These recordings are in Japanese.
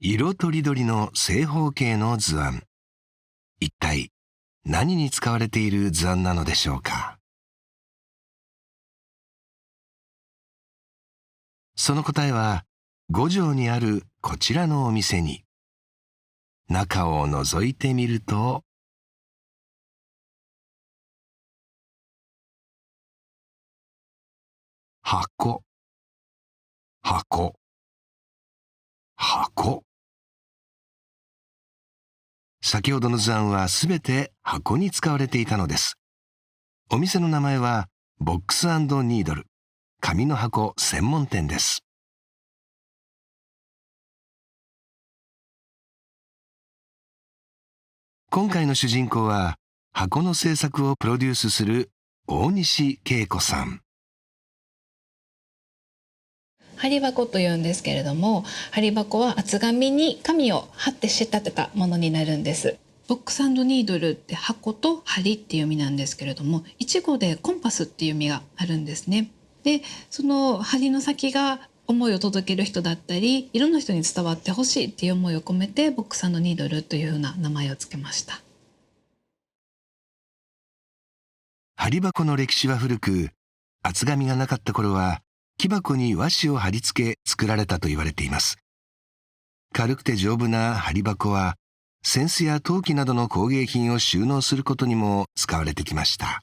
色とりどりの正方形の図案。一体何に使われている図案なのでしょうか。その答えは五条にあるこちらのお店に。中を覗いてみると、箱、箱、箱。先ほどの図案はすべて箱に使われていたのです。お店の名前はボックス&ニードル、紙の箱専門店です。今回の主人公は箱の制作をプロデュースする大西恵子さん。針箱というんですけれども、針箱は厚紙に紙を貼って仕立てたものになるんです。ボックス&ニードルって箱と針っていう意味なんですけれども、一語でコンパスっていう意味があるんですね。で、その針の先が思いを届ける人だったり、いろんな人に伝わってほしいっていう思いを込めてボックス&ニードルというふうな名前をつけました。針箱の歴史は古く、厚紙がなかった頃は木箱に和紙を貼り付け作られたと言われています。軽くて丈夫な針箱は扇子や陶器などの工芸品を収納することにも使われてきました。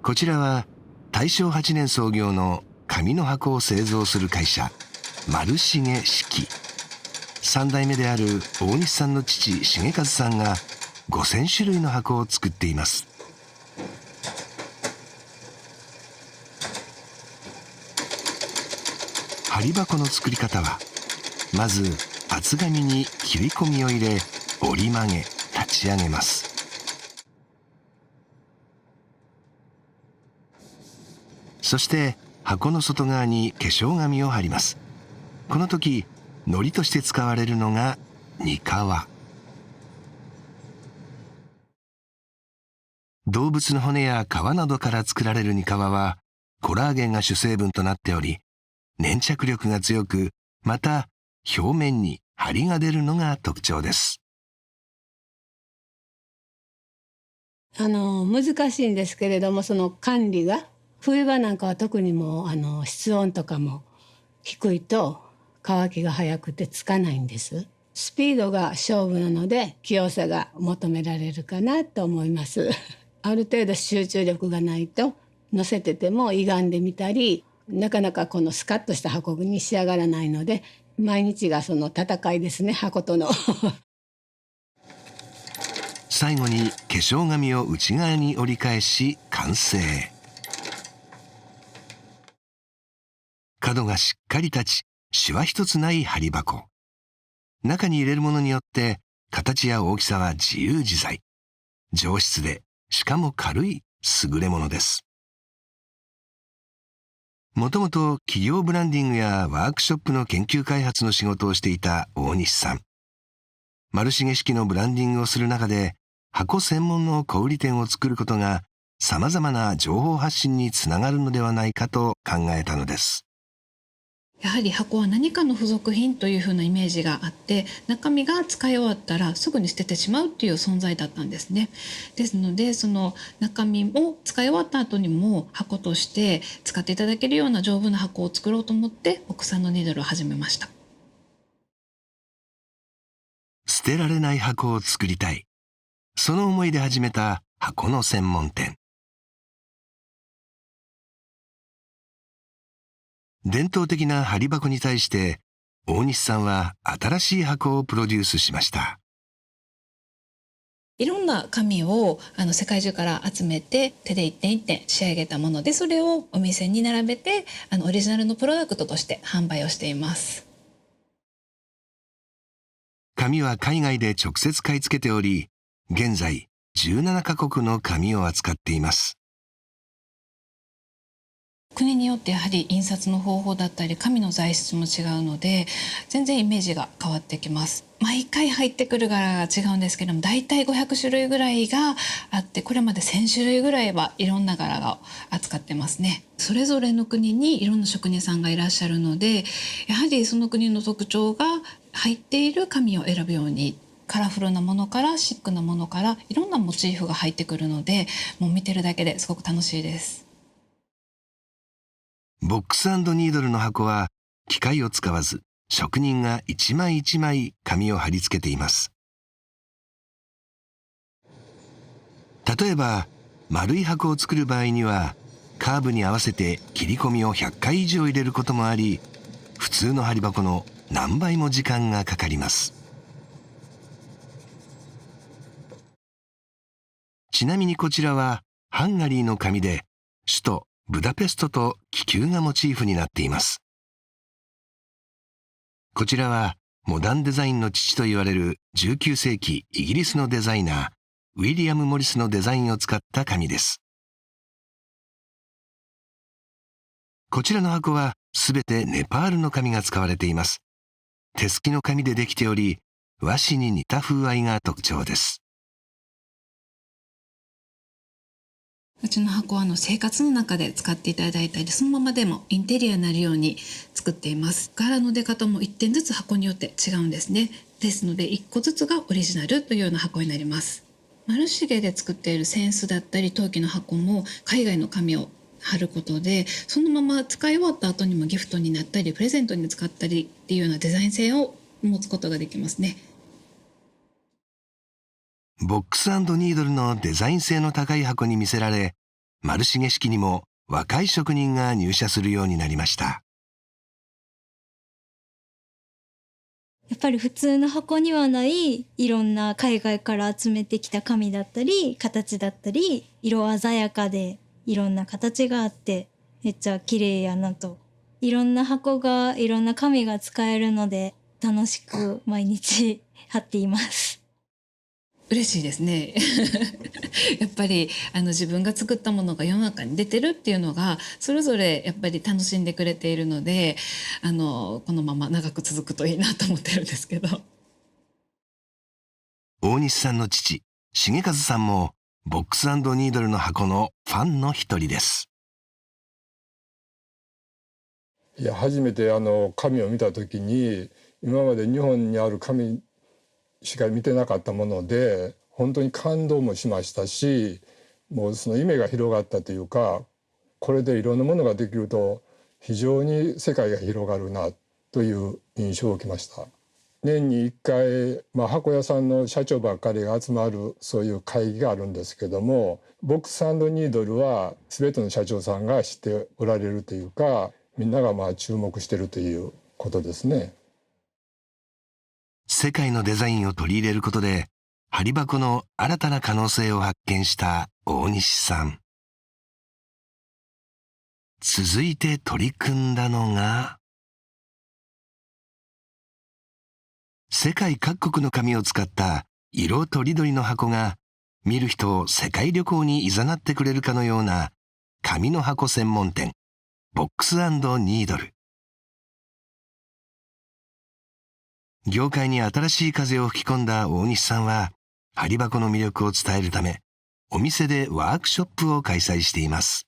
こちらは大正8年創業の紙の箱を製造する会社、丸重式。3代目である大西さんの父重和さんが5000種類の箱を作っています。針箱の作り方は、まず厚紙に切り込みを入れ折り曲げ立ち上げます。そして箱の外側に化粧紙を貼ります。この時糊として使われるのがにかわ。動物の骨や皮などから作られるにかわはコラーゲンが主成分となっており、粘着力が強く、また表面に張りが出るのが特徴です。難しいんですけれども、その管理が冬場なんかは特にもう室温とかも低いと乾きが早くてつかないんです。スピードが勝負なので器用さが求められるかなと思います。ある程度集中力がないと乗せてても歪んでみたり、なかなかこのスカッとした箱に仕上がらないので、毎日がその戦いですね、箱との。最後に化粧紙を内側に折り返し完成。角がしっかり立ち、シワ一つない針箱。中に入れるものによって形や大きさは自由自在。上質でしかも軽い優れものです。もともと企業ブランディングやワークショップの研究開発の仕事をしていた大西さん。丸重式のブランディングをする中で、箱専門の小売店を作ることが様々な情報発信につながるのではないかと考えたのです。やはり箱は何かの付属品というふうなイメージがあって、中身が使い終わったらすぐに捨ててしまうという存在だったんですね。ですので、その中身を使い終わった後にも箱として使っていただけるような丈夫な箱を作ろうと思ってボックス&ニードルを始めました。捨てられない箱を作りたい。その思いで始めた箱の専門店。伝統的な針箱に対して大西さんは新しい箱をプロデュースしました。いろんな紙を世界中から集めて手で一点一点仕上げたもので、それをお店に並べてオリジナルのプロダクトとして販売をしています。紙は海外で直接買い付けており、現在17カ国の紙を扱っています。国によってやはり印刷の方法だったり紙の材質も違うので、全然イメージが変わってきます。毎回入ってくる柄が違うんですけども、だいたい500種類ぐらいがあって、これまで1000種類ぐらいはいろんな柄を扱ってますね。それぞれの国にいろんな職人さんがいらっしゃるので、やはりその国の特徴が入っている紙を選ぶように、カラフルなものからシックなものからいろんなモチーフが入ってくるので、もう見てるだけですごく楽しいです。ボックス&ニードルの箱は機械を使わず職人が一枚一枚紙を貼り付けています。例えば丸い箱を作る場合にはカーブに合わせて切り込みを100回以上入れることもあり、普通の貼り箱の何倍も時間がかかります。ちなみにこちらはハンガリーの紙で首都ブダペストと気球がモチーフになっています。こちらはモダンデザインの父と言われる19世紀イギリスのデザイナーウィリアム・モリスのデザインを使った紙です。こちらの箱はすべてネパールの紙が使われています。手すきの紙でできており、和紙に似た風合いが特徴です。うちの箱は生活の中で使っていただいたり、そのままでもインテリアになるように作っています。柄の出方も1点ずつ箱によって違うんですね。ですので1個ずつがオリジナルというような箱になります。マルシゲで作っている扇子だったり陶器の箱も海外の紙を貼ることで、そのまま使い終わった後にもギフトになったりプレゼントに使ったりっていうようなデザイン性を持つことができますね。ボックス&ニードルのデザイン性の高い箱に魅せられ、丸重式にも若い職人が入社するようになりました。やっぱり普通の箱にはないいろんな海外から集めてきた紙だったり形だったり、色鮮やかでいろんな形があってめっちゃ綺麗やなと。いろんな箱がいろんな紙が使えるので楽しく毎日貼っています。嬉しいですねやっぱり自分が作ったものが世の中に出てるっていうのがそれぞれやっぱり楽しんでくれているので、このまま長く続くといいなと思ってるんですけど。大西さんの父重和さんもボックス&ニードルの箱のファンの一人です。いや、初めて紙を見た時に今まで日本にある紙しか見てなかったもので本当に感動もしましたし、もうその夢が広がったというか、これでいろんなものができると非常に世界が広がるなという印象を受けました。年に1回、箱屋さんの社長ばっかりが集まるそういう会議があるんですけども、ボックス&ニードルは全ての社長さんが知っておられるというか、みんなが注目しているということですね。世界のデザインを取り入れることで貼り箱の新たな可能性を発見した大西さん。続いて取り組んだのが世界各国の紙を使った色とりどりの箱が見る人を世界旅行に誘ってくれるかのような紙の箱専門店ボックス&ニードル。業界に新しい風を吹き込んだ大西さんは貼り箱の魅力を伝えるためお店でワークショップを開催しています。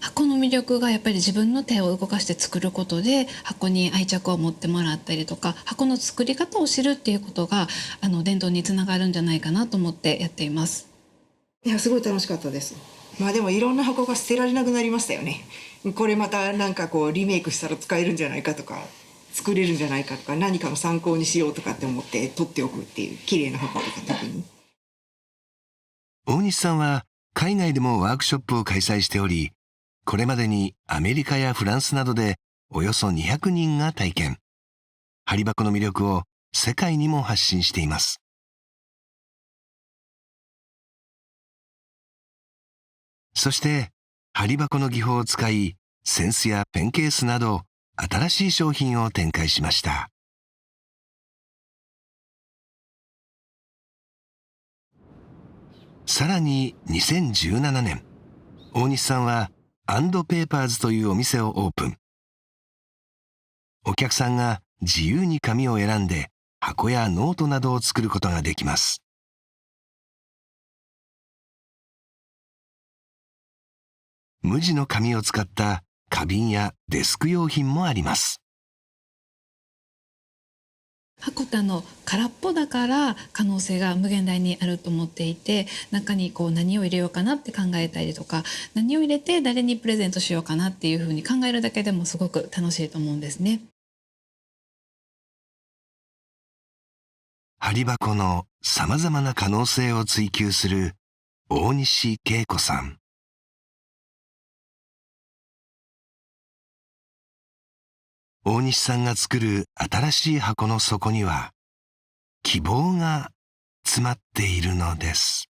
箱の魅力がやっぱり自分の手を動かして作ることで箱に愛着を持ってもらったりとか、箱の作り方を知るっていうことが伝統につながるんじゃないかなと思ってやっています。いや、すごい楽しかったです。でもいろんな箱が捨てられなくなりましたよね。これまたなんかリメイクしたら使えるんじゃないかとか作れるんじゃないかとか、何かの参考にしようとかって思って取っておくっていう、綺麗な箱とか特に。大西さんは海外でもワークショップを開催しており、これまでにアメリカやフランスなどでおよそ200人が体験。貼り箱の魅力を世界にも発信しています。そして貼り箱の技法を使い、扇子やペンケースなど新しい商品を展開しました。さらに2017年、大西さんはアンドペーパーズというお店をオープン。お客さんが自由に紙を選んで箱やノートなどを作ることができます。無地の紙を使った花瓶やデスク用品もあります。箱って空っぽだから可能性が無限大にあると思っていて、中に何を入れようかなって考えたりとか、何を入れて誰にプレゼントしようかなっていうふうに考えるだけでもすごく楽しいと思うんですね。針箱のさまざまな可能性を追求する大西恵子さん。大西さんが作る新しい箱の底には希望が詰まっているのです。